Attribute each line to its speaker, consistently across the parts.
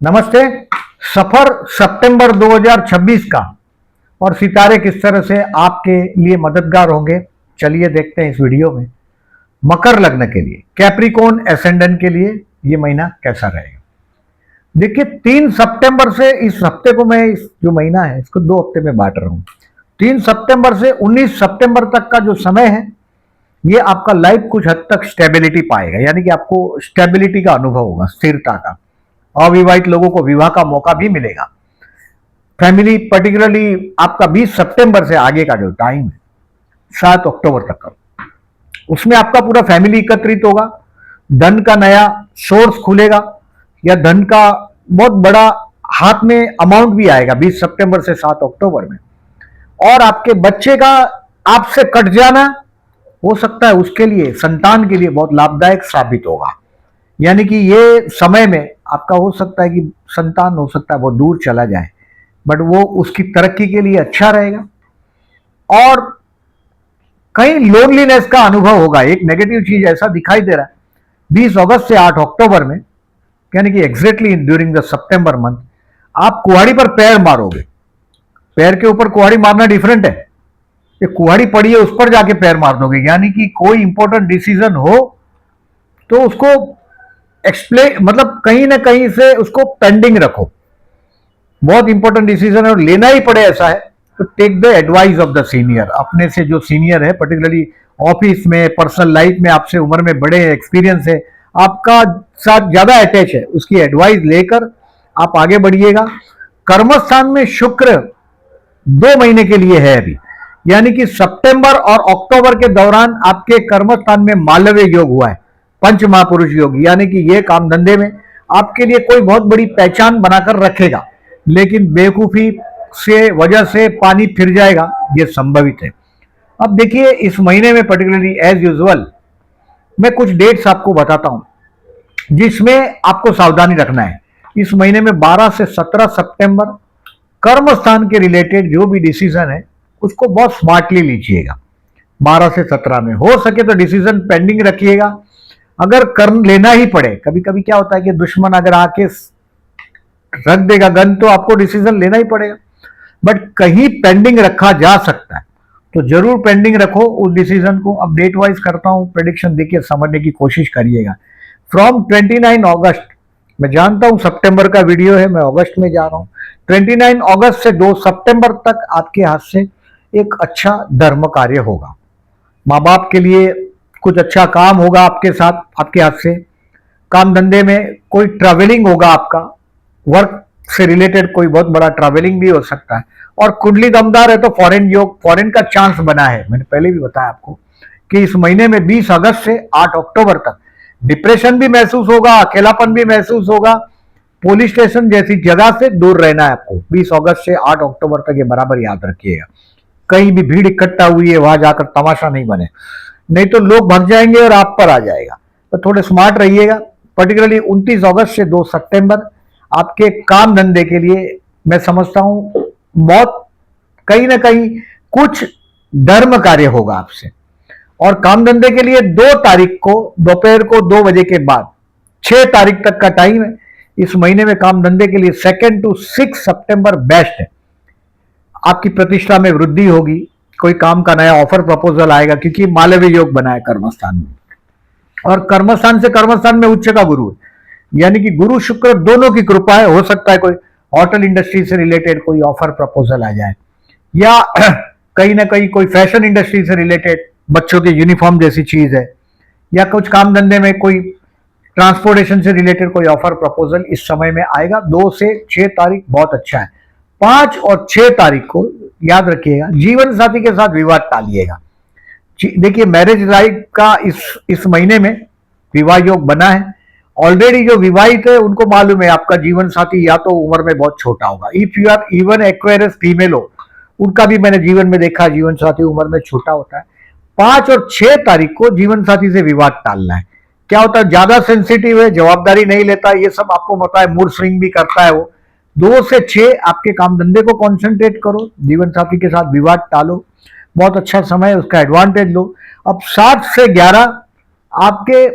Speaker 1: नमस्ते। सफर सितंबर 2026 का और सितारे किस तरह से आपके लिए मददगार होंगे, चलिए देखते हैं इस वीडियो में। मकर लग्न के लिए, कैप्रिकॉर्न एसेंडेंट के लिए ये महीना कैसा रहेगा। देखिए 3 सितंबर से, इस हफ्ते को मैं इस जो महीना है इसको 2 हफ्ते में बांट रहा हूं। 3 सितंबर से 19 सितंबर तक का जो समय है ये आपका लाइफ कुछ हद तक स्टेबिलिटी पाएगा, यानी कि आपको स्टेबिलिटी का अनुभव होगा, स्थिरता का। अविवाहित लोगों को विवाह का मौका भी मिलेगा। फैमिली पर्टिकुलरली आपका 20 सितंबर से आगे का जो टाइम है 7 अक्टूबर तक का, उसमें आपका पूरा फैमिली एकत्रित होगा। धन का नया सोर्स खुलेगा या धन का बहुत बड़ा हाथ में अमाउंट भी आएगा 20 सितंबर से 7 अक्टूबर में। और आपके बच्चे का आपसे कट जाना हो सकता है, उसके लिए, संतान के लिए बहुत लाभदायक साबित होगा। यानी कि ये समय में आपका हो सकता है कि संतान हो सकता है बहुत दूर चला जाए, बट वो उसकी तरक्की के लिए अच्छा रहेगा। और कहीं लोनलीनेस का अनुभव होगा, एक नेगेटिव चीज ऐसा दिखाई दे रहा है 20 अगस्त से 8 अक्टूबर में, यानी कि exactly during the September month आप कुहाड़ी पर पैर मारोगे। पैर के ऊपर कुहाड़ी मारना डिफरेंट है, ये कुहाड़ी पड़ी है उस पर जाके पैर मार दोगे। यानी कि कोई इंपॉर्टेंट डिसीजन हो तो उसको एक्सप्लेन, मतलब कहीं ना कहीं से उसको पेंडिंग रखो। बहुत इंपॉर्टेंट डिसीजन है और लेना ही पड़े ऐसा है तो take the advice of the senior. अपने से जो सीनियर है, पर्टिकुलरली ऑफिस में, पर्सनल लाइफ में आपसे उम्र में बड़े, एक्सपीरियंस है, आपका साथ ज्यादा अटैच है, उसकी एडवाइस लेकर आप आगे बढ़िएगा। कर्मस्थान में शुक्र 2 महीने के लिए है अभी, यानी कि सितंबर और अक्टूबर के दौरान आपके कर्मस्थान में मालव्य योग हुआ है, पंच महापुरुष योग। यानी कि ये काम धंधे में आपके लिए कोई बहुत बड़ी पहचान बनाकर रखेगा, लेकिन बेवकूफी से वजह से पानी फिर जाएगा, ये संभवित है। अब देखिए इस महीने में पर्टिकुलरली एज यूजुअल मैं कुछ डेट्स आपको बताता हूं जिसमें आपको सावधानी रखना है। इस महीने में 12 से 17 सितंबर कर्म स्थान के रिलेटेड जो भी डिसीजन है उसको बहुत स्मार्टली लीजिएगा। 12 से 17 में हो सके तो डिसीजन पेंडिंग रखिएगा। अगर कर लेना ही पड़े, कभी कभी क्या होता है कि दुश्मन अगर आके रख देगा गन तो आपको डिसीजन लेना ही पड़ेगा, बट कहीं पेंडिंग रखा जा सकता है तो जरूर पेंडिंग रखो उस डिसीजन को। अब डेट वाइज करता हूं, प्रेडिक्शन देखिए, समझने की कोशिश करिएगा। फ्रॉम 29 अगस्त, मैं जानता हूं सितंबर का वीडियो है, मैं अगस्त में जा रहा हूं। 29 अगस्त से 2 सितंबर तक आपके हाथ से एक अच्छा धर्म कार्य होगा। माँ बाप के लिए कुछ अच्छा काम होगा आपके साथ, आपके हाथ से। काम धंधे में कोई ट्रैवलिंग होगा, आपका वर्क से रिलेटेड कोई बहुत बड़ा ट्रैवलिंग भी हो सकता है। और कुंडली दमदार है तो फॉरेन योग, फॉरेन का चांस बना है। मैंने पहले भी बताया आपको कि इस महीने में 20 अगस्त से 8 अक्टूबर तक डिप्रेशन भी महसूस होगा, अकेलापन भी महसूस होगा। पुलिस स्टेशन जैसी जगह से दूर रहना है आपको 20 अगस्त से 8 अक्टूबर तक, ये बराबर याद रखिएगा। कहीं भी भीड़ इकट्ठा हुई है वहां जाकर तमाशा नहीं बने, नहीं तो लोग भग जाएंगे और आप पर आ जाएगा। तो थोड़े स्मार्ट रहिएगा। पर्टिकुलरली 29 अगस्त से 2 सितंबर आपके काम धंधे के लिए मैं समझता हूं बहुत कहीं ना कहीं कुछ धर्म कार्य होगा आपसे। और काम धंधे के लिए 2 तारीख को दोपहर को 2 बजे के बाद 6 तारीख तक का टाइम है। इस महीने में काम धंधे के लिए 2 to 6 सितंबर बेस्ट है। आपकी प्रतिष्ठा में वृद्धि होगी, कोई काम का नया ऑफर प्रपोजल आएगा, क्योंकि मालव्य योग बना है कर्मस्थान में। और कर्मस्थान से कर्मस्थान में उच्च का गुरु है, यानी कि गुरु शुक्र दोनों की कृपा है। हो सकता है कोई होटल इंडस्ट्री से रिलेटेड कोई ऑफर प्रपोजल आ जाए, या कहीं ना कहीं कोई फैशन इंडस्ट्री से रिलेटेड बच्चों के यूनिफॉर्म जैसी चीज है, या कुछ काम धंधे में कोई ट्रांसपोर्टेशन से रिलेटेड कोई ऑफर प्रपोजल इस समय में आएगा। 2 से 6 तारीख बहुत अच्छा है। 5 और 6 तारीख को याद रखिएगा, जीवन साथी के साथ विवाद टालिएगा। देखिए मैरिज लाइफ का इस महीने में विवाह योग बना है। ऑलरेडी जो विवाहित है उनको मालूम है आपका जीवन साथी या तो उम्र में बहुत छोटा होगा। If you are even Aquarius female हो, उनका भी मैंने जीवन में देखा जीवन साथी उम्र में छोटा होता है। 5 और 6 तारीख को जीवन साथी से विवाद टालना है। क्या होता है, ज्यादा सेंसिटिव है, जवाबदारी नहीं लेता, ये सब आपको पता है, मूड स्विंग भी करता है वो। 2 से 6 आपके काम धंधे को कॉन्सेंट्रेट करो, जीवन साथी के साथ विवाद टालो, बहुत अच्छा समय है, उसका एडवांटेज लो। अब 7 से 11 आपके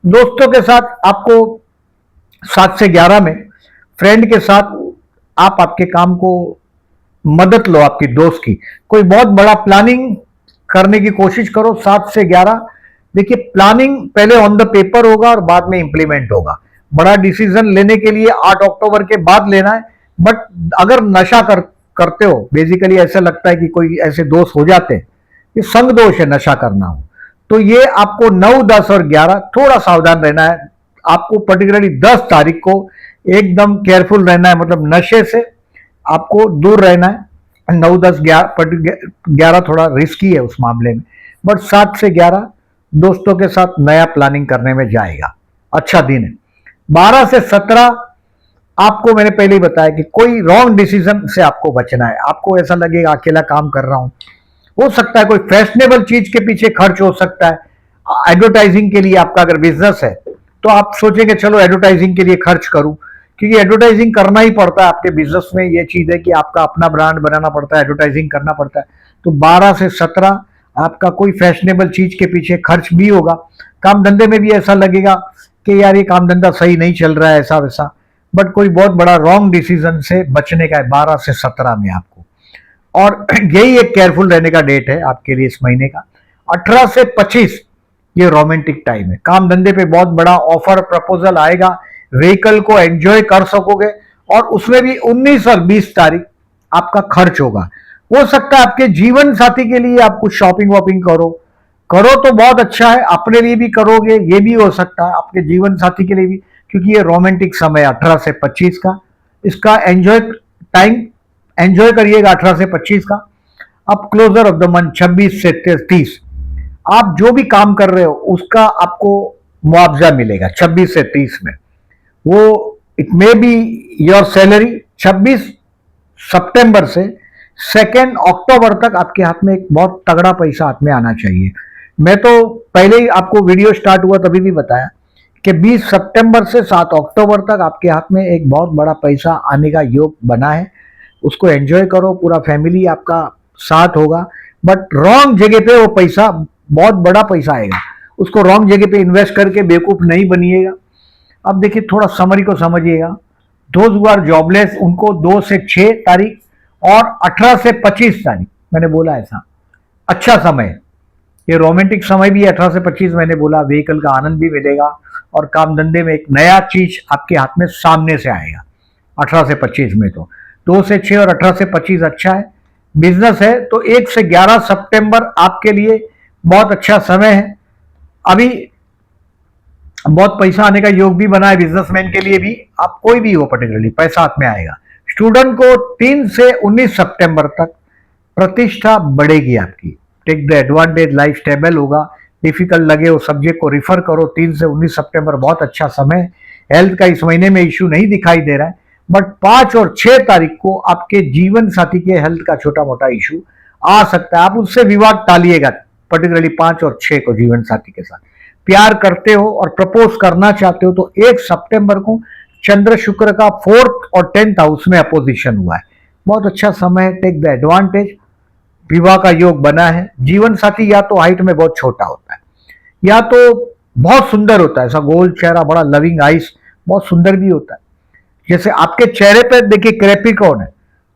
Speaker 1: दोस्तों के साथ आपको 7 से 11 में फ्रेंड के साथ आप आपके काम को मदद लो आपकी दोस्त की, कोई बहुत बड़ा प्लानिंग करने की कोशिश करो। 7 से 11 देखिए, प्लानिंग पहले ऑन द पेपर होगा और बाद में इंप्लीमेंट होगा। बड़ा डिसीजन लेने के लिए 8 अक्टूबर के बाद लेना है। बट अगर नशा करते हो, बेसिकली ऐसा लगता है कि कोई ऐसे दोस्त हो जाते हैं, ये संग दोष है नशा करना हो, तो ये आपको 9, 10 और 11 थोड़ा सावधान रहना है। आपको पर्टिकुलरली 10 तारीख को एकदम केयरफुल रहना है, मतलब नशे से आपको दूर रहना है। 9, 10, 11 थोड़ा रिस्की है उस मामले में, बट 7 से 11 दोस्तों के साथ नया प्लानिंग करने में जाएगा, अच्छा दिन है। 12 से 17 आपको मैंने पहले ही बताया कि कोई रॉन्ग डिसीजन से आपको बचना है। आपको ऐसा लगेगा अकेला काम कर रहा हूं, हो सकता है कोई फैशनेबल चीज के पीछे खर्च हो सकता है। एडवर्टाइजिंग के लिए आपका अगर बिजनेस है तो आप सोचेंगे चलो एडवर्टाइजिंग के लिए खर्च करूं, क्योंकि एडवर्टाइजिंग करना ही पड़ता है आपके बिजनेस में। ये चीज है कि आपका अपना ब्रांड बनाना पड़ता है, एडवर्टाइजिंग करना पड़ता है। तो 12 से 17 आपका कोई फैशनेबल चीज के पीछे खर्च भी होगा। काम धंधे में भी ऐसा लगेगा कि यार ये काम धंधा सही नहीं चल रहा है, ऐसा वैसा, बट कोई बहुत बड़ा रॉन्ग डिसीजन से बचने का है 12 से 17 में आपको। और यही एक केयरफुल रहने का डेट है आपके लिए इस महीने का। 18 से 25 ये रोमांटिक टाइम है। काम धंधे पे बहुत बड़ा ऑफर प्रपोजल आएगा, व्हीकल को एंजॉय कर सकोगे, और उसमें भी 19 और 20 तारीख आपका खर्च होगा। हो सकता है आपके जीवन साथी के लिए आप कुछ शॉपिंग वॉपिंग करो तो बहुत अच्छा है, अपने लिए भी करोगे, ये भी हो सकता है आपके जीवन साथी के लिए भी, क्योंकि ये रोमांटिक समय 18 से 25 का, इसका एंजॉय करिएगा 18 से 25 का। अब क्लोजर ऑफ द मंथ 26 से 30 आप जो भी काम कर रहे हो उसका आपको मुआवजा मिलेगा 26 से 30 में। वो it may be your salary. 26 सितंबर से 2 अक्टूबर तक आपके हाथ में एक बहुत तगड़ा पैसा हाथ में आना चाहिए। मैं तो पहले ही आपको वीडियो स्टार्ट हुआ तभी भी बताया कि 20 सितंबर से 7 अक्टूबर तक आपके हाथ में एक बहुत बड़ा पैसा आने का योग बना है। उसको एंजॉय करो, पूरा फैमिली आपका साथ होगा। बट रॉन्ग जगह पे वो पैसा, बहुत बड़ा पैसा आएगा, उसको रॉन्ग जगह पे इन्वेस्ट करके बेवकूफ नहीं बनिएगा। अब देखिए, थोड़ा समरी को समझिएगा। दोज हु आर जॉबलेस उनको 2 से 6 तारीख और 18 से 25 तारीख मैंने बोला ऐसा अच्छा समय है। ये रोमांटिक समय भी है 18 से 25 मैंने बोला, व्हीकल का आनंद भी मिलेगा और काम धंधे में एक नया चीज आपके हाथ में सामने से आएगा 18 से 25 में। तो 2 से 6 और 18 से 25 अच्छा है। बिजनेस है तो 1 से 11 सितंबर आपके लिए बहुत अच्छा समय है। अभी बहुत पैसा आने का योग भी बना है बिजनेसमैन के लिए भी, आप कोई भी हो पर्टिकुलरली पैसा हाथ में आएगा। स्टूडेंट को 3 से 19 सितंबर तक प्रतिष्ठा बढ़ेगी आपकी। Take the advantage, life stable होगा। डिफिकल्ट लगे वो सब्जेक्ट को रिफर करो। 3 से 19 सितंबर बहुत अच्छा समय। हेल्थ का इस महीने में इश्यू नहीं दिखाई दे रहा है, बट 5 और 6 तारीख को आपके जीवन साथी के हेल्थ का छोटा मोटा इश्यू आ सकता है। आप उससे विवाद टालिएगा, पर्टिकुलरली 5 और 6 को जीवन साथी के साथ। प्यार करते हो और प्रपोज करना चाहते हो तो 1 सितंबर को चंद्र शुक्र का 4th और 10th हाउस में अपोजिशन हुआ है, बहुत अच्छा समय है। Take the advantage. विवाह का योग बना है। जीवन साथी या तो हाइट में बहुत छोटा होता है या तो बहुत सुंदर होता है, ऐसा गोल चेहरा, बड़ा लविंग आइस, बहुत सुंदर भी होता है। जैसे आपके चेहरे पे देखिए कैप्रिकॉर्न है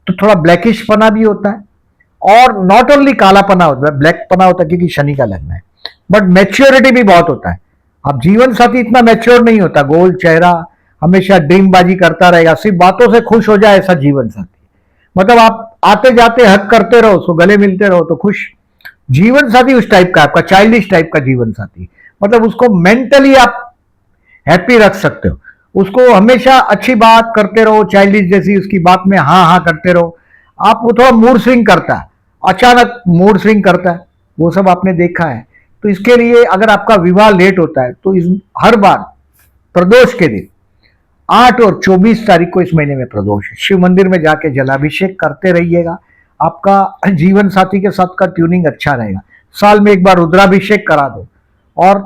Speaker 1: तो थोड़ा ब्लैकिश पना भी होता है, और नॉट ओनली काला पना होता है, ब्लैक पना होता है क्योंकि शनि का लगना है, बट मैच्योरिटी भी बहुत होता है। अब जीवन साथी इतना मैच्योर नहीं होता, गोल चेहरा, हमेशा ड्रीमबाजी करता रहेगा, सिर्फ बातों से खुश हो जाए ऐसा जीवन साथी। मतलब आप आते जाते हक करते रहो, उसको गले मिलते रहो तो खुश। जीवन साथी उस टाइप का, आपका चाइल्डिश टाइप का जीवन साथी, मतलब उसको मेंटली आप हैप्पी रख सकते हो। उसको हमेशा अच्छी बात करते रहो, चाइल्डिश जैसी उसकी बात में हाँ हाँ करते रहो। आप वो थोड़ा मूड स्विंग करता है, अचानक मूड स्विंग करता है, वो सब आपने देखा है। तो इसके लिए अगर आपका विवाह लेट होता है तो हर बार प्रदोष के दिन 8 और 24 तारीख को इस महीने में प्रदोष है, शिव मंदिर में जाके जलाभिषेक करते रहिएगा। आपका जीवन साथी के साथ का ट्यूनिंग अच्छा रहेगा। साल में एक बार रुद्राभिषेक करा दो और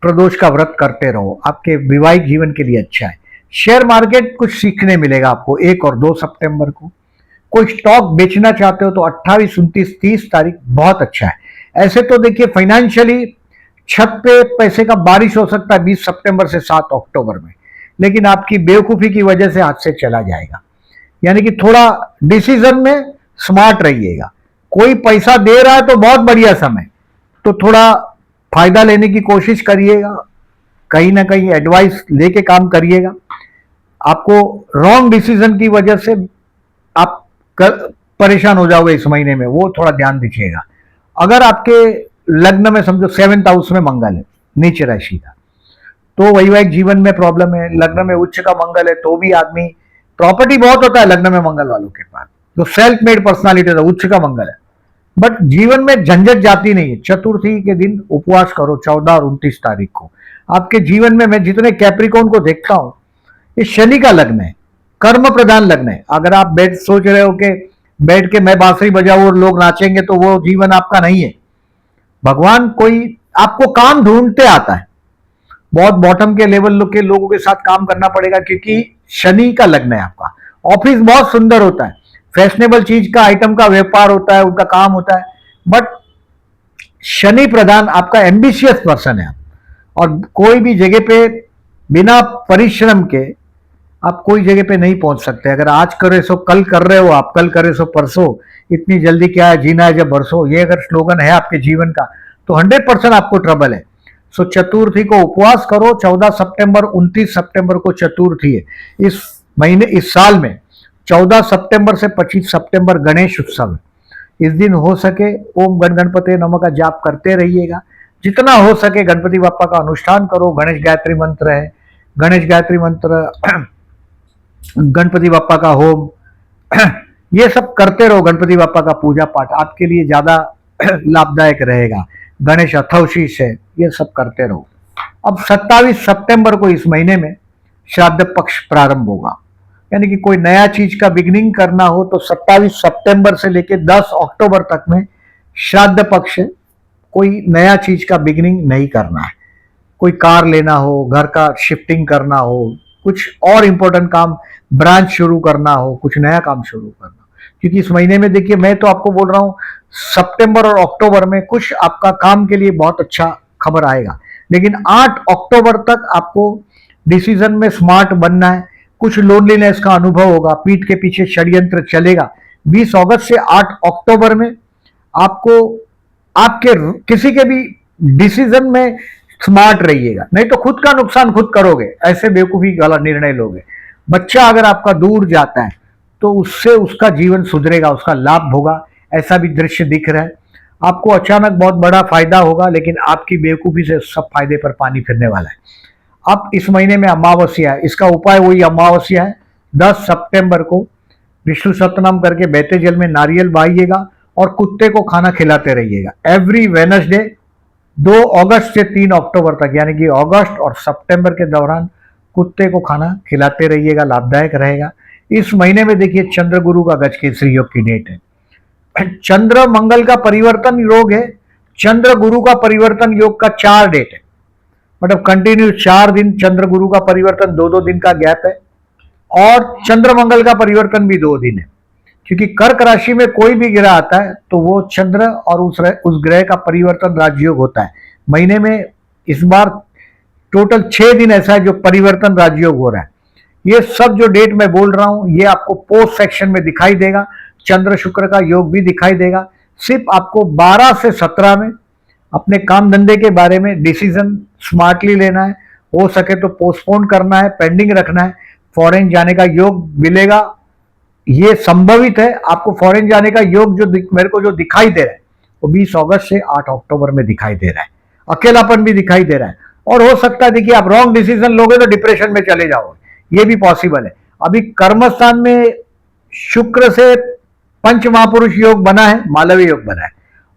Speaker 1: प्रदोष का व्रत करते रहो, आपके वैवाहिक जीवन के लिए अच्छा है। शेयर मार्केट कुछ सीखने मिलेगा आपको 1 और 2 सितंबर को। कोई स्टॉक बेचना चाहते हो तो 28, 29, 30 तारीख बहुत अच्छा है। ऐसे तो देखिए फाइनेंशियली छत पे पैसे का बारिश हो सकता है 20 सितंबर से 7 अक्टूबर में, लेकिन आपकी बेवकूफ़ी की वजह से हाथ से चला जाएगा। यानी कि थोड़ा डिसीजन में स्मार्ट रहिएगा। कोई पैसा दे रहा है तो बहुत बढ़िया समय, तो थोड़ा फायदा लेने की कोशिश करिएगा, कहीं ना कहीं एडवाइस लेके काम करिएगा। आपको रॉन्ग डिसीजन की वजह से आप परेशान हो जाओगे इस महीने में, वो थोड़ा ध्यान दीजिएगा। अगर आपके लग्न में समझो 7th हाउस में मंगल है, नीच राशि का, तो वैवाहिक जीवन में प्रॉब्लम है। लग्न में उच्च का मंगल है तो भी आदमी, प्रॉपर्टी बहुत होता है लग्न में मंगल वालों के पास, तो सेल्फ मेड पर्सनालिटी है, उच्च का मंगल है, बट जीवन में झंझट जाती नहीं है। चतुर्थी के दिन उपवास करो 14 और 29 तारीख को। आपके जीवन में मैं जितने कैप्रिकॉर्न को देखता हूं, ये शनि का लग्न है, कर्म प्रधान लग्न है। अगर आप सोच रहे हो कि बैठ के मैं बांसुरी बजाऊं और लोग नाचेंगे, तो वो जीवन आपका नहीं है। भगवान कोई आपको काम ढूंढते आता है, बहुत बॉटम के लेवल के लोगों के साथ काम करना पड़ेगा, क्योंकि शनि का लग्न है आपका। ऑफिस बहुत सुंदर होता है, फैशनेबल चीज का आइटम का व्यापार होता है, उनका काम होता है, बट शनि प्रधान आपका एम्बिशियस पर्सन है आप, और कोई भी जगह पे बिना परिश्रम के आप कोई जगह पे नहीं पहुंच सकते। अगर आज करे सो कल कर रहे हो आप, कल करे सो परसों, इतनी जल्दी क्या है, जीना है जब बरसों, ये अगर स्लोगन है आपके जीवन का, तो 100% आपको ट्रबल है। सो चतुर्थी को उपवास करो, 14 सितंबर 29 सितंबर को चतुर्थी है इस महीने, इस साल में 14 सितंबर से 25 सितंबर गणेश उत्सव है। इस दिन हो सके ओम गण गणपते नमः का जाप करते रहिएगा, जितना हो सके गणपति बापा का अनुष्ठान करो। गणेश गायत्री मंत्र है, गणेश गायत्री मंत्र, गणपति बापा का होम, ये सब करते रहो। गणपति बापा का पूजा पाठ आपके लिए ज्यादा लाभदायक रहेगा। गणेश अथवशीष है, ये सब करते रहो। अब 27 सितंबर को इस महीने में श्राद्ध पक्ष प्रारंभ होगा, यानी कि कोई नया चीज का बिगिनिंग करना हो तो 27 सितंबर से लेकर 10 अक्टूबर तक में श्राद्ध पक्ष है। कोई नया चीज का बिगिनिंग नहीं करना है। कोई कार लेना हो, घर का शिफ्टिंग करना हो, कुछ और इंपॉर्टेंट काम, ब्रांच शुरू करना हो, कुछ नया काम शुरू करना हो, क्योंकि इस महीने में देखिए, मैं तो आपको बोल रहा हूं सितंबर और अक्टूबर में कुछ आपका काम के लिए बहुत अच्छा खबर आएगा, लेकिन 8 अक्टूबर तक आपको डिसीजन में स्मार्ट बनना है। कुछ लोनलीनेस का अनुभव होगा, पीठ के पीछे षड्यंत्र चलेगा। 20 अगस्त से 8 अक्टूबर में आपको आपके किसी के भी डिसीजन में स्मार्ट रहिएगा, नहीं तो खुद का नुकसान खुद करोगे, ऐसे बेवकूफी गलत निर्णय लोगे। बच्चा अगर आपका दूर जाता है तो उससे उसका जीवन सुधरेगा, उसका लाभ होगा, ऐसा भी दृश्य दिख रहा है। आपको अचानक बहुत बड़ा फायदा होगा, लेकिन आपकी बेवकूफी से सब फायदे पर पानी फिरने वाला है। अब इस महीने में अमावस्या है, इसका उपाय वही अमावस्या है। 10 सितंबर को विष्णु सतनाम करके बहते जल में नारियल बहाइएगा और कुत्ते को खाना खिलाते रहिएगा एवरी वेडनेसडे 2 अगस्त से 3 अक्टूबर तक, यानी कि अगस्त और सितंबर के दौरान कुत्ते को खाना खिलाते रहिएगा, लाभदायक रहेगा। इस महीने में देखिए चंद्र गुरु का गजकेसरी योग की डेट है। चंद्र मंगल का परिवर्तन योग है, चंद्र गुरु का परिवर्तन योग का 4 डेट है, मतलब कंटिन्यू 4 दिन चंद्र गुरु का परिवर्तन, 2-2 दिन का गैप है, और चंद्र मंगल का परिवर्तन भी 2 दिन है। क्योंकि कर्क राशि में कोई भी ग्रह आता है तो वो चंद्र और उस ग्रह का परिवर्तन राजयोग होता है। महीने में इस बार टोटल 6 दिन ऐसा है जो परिवर्तन राजयोग हो रहा है। ये सब जो डेट मैं बोल रहा हूं, ये आपको पोस्ट सेक्शन में दिखाई देगा। चंद्र शुक्र का योग भी दिखाई देगा। सिर्फ आपको 12 से 17 में अपने काम धंधे के बारे में डिसीजन स्मार्टली लेना है, हो सके तो पोस्टपोन करना है, पेंडिंग रखना है। फॉरेन जाने का योग मिलेगा, ये संभवित है। आपको फॉरेन जाने का योग जो मेरे को जो दिखाई दे रहा है वो 20 अगस्त से 8 अक्टूबर में दिखाई दे रहा है। अकेलापन भी दिखाई दे रहा है, और हो सकता है देखिए आप रॉन्ग डिसीजन लोगे तो डिप्रेशन में चले जाओगे, ये भी पॉसिबल है। अभी कर्मस्थान में शुक्र से पंच महापुरुष योग बना है, मालवीय योग बना है,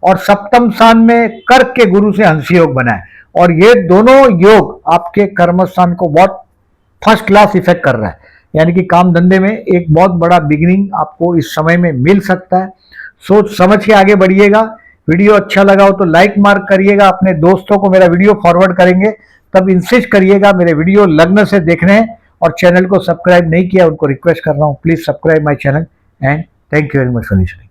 Speaker 1: और सप्तम स्थान में कर्क के गुरु से हंस योग बना है, और ये दोनों योग आपके कर्मस्थान को बहुत फर्स्ट क्लास इफेक्ट कर रहा है। यानी कि काम धंधे में एक बहुत बड़ा बिगिनिंग आपको इस समय में मिल सकता है। सोच समझ के आगे बढ़िएगा। वीडियो अच्छा लगा हो तो लाइक मार्क करिएगा, अपने दोस्तों को मेरा वीडियो फॉरवर्ड करेंगे तब इंसिस्ट करिएगा मेरे वीडियो लग्न से देखने हैं, और चैनल को सब्सक्राइब नहीं किया उनको रिक्वेस्ट कर रहा हूँ, please subscribe my channel, and thank you very much for listening.